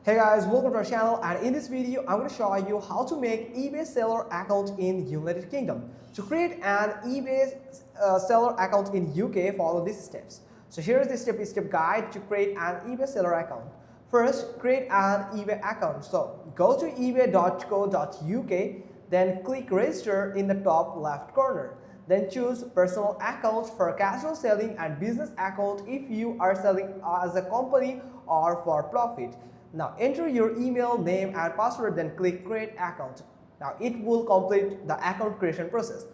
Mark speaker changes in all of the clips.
Speaker 1: Hey guys, welcome to our channel, and in this video I'm going to show you how to make eBay seller account in United Kingdom. To create an eBay seller account in UK, follow these steps. So here is the step-by-step guide to create an eBay seller account. First, create an eBay account. So go to ebay.co.uk, then click register in the top left corner. Then choose personal account for casual selling and business account if you are selling as a company or for profit. Now enter your email, name and password, then click create account. Now it will complete the account creation process.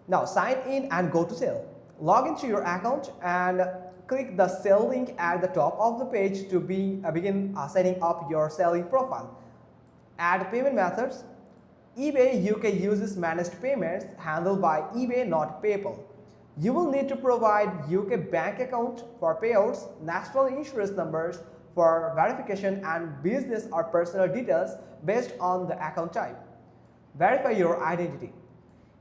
Speaker 1: Now sign in and go to sale. Log into your account and click the sell link at the top of the page to begin setting up your selling profile. Add payment methods. eBay UK uses managed payments handled by eBay, not PayPal. You will need to provide UK bank account for payouts, national insurance numbers for verification, and business or personal details based on the account type. Verify your identity.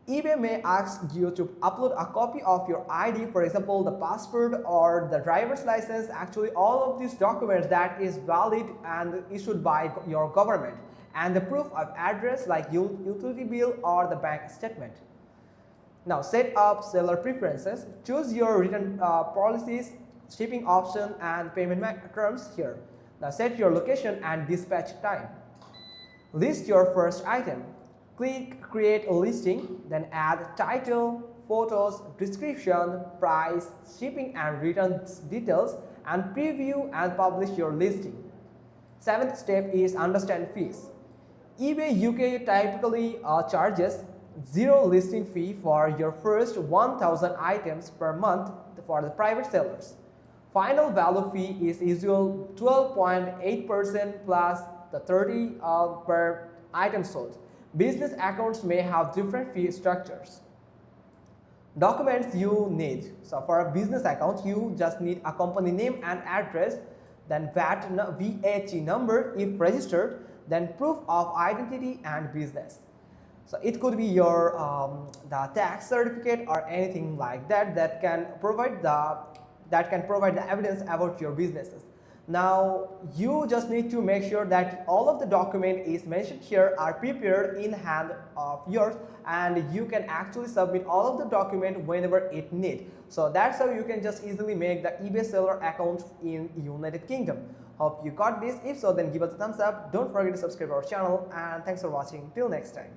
Speaker 1: eBay may ask you to upload a copy of your ID, for example, the passport or the driver's license. Actually, all of these documents that is valid and issued by your government, and the proof of address like utility bill or the bank statement. Now set up seller preferences. Choose your return policies, shipping option and payment terms here. Now set your location and dispatch time. List your first item. Click create a listing, then add title, photos, description, price, shipping and return details, and preview and publish your listing. Seventh step is understand fees. eBay UK typically charges zero listing fee for your first 1,000 items per month for the private sellers. Final value fee is usual 12.8% plus the 30 per item sold. Business accounts may have different fee structures. Documents you need. So for a business account, you just need a company name and address, then VAT number if registered, then proof of identity and business. So it could be your the tax certificate or anything like that that can provide the evidence about your businesses. Now you just need to make sure that all of the document is mentioned here are prepared in hand of yours, and you can actually submit all of the document whenever it need. So that's how you can just easily make the eBay seller account in United Kingdom. Hope you got this. If so, then give us a thumbs up. Don't forget to subscribe our channel, and thanks for watching. Till next time.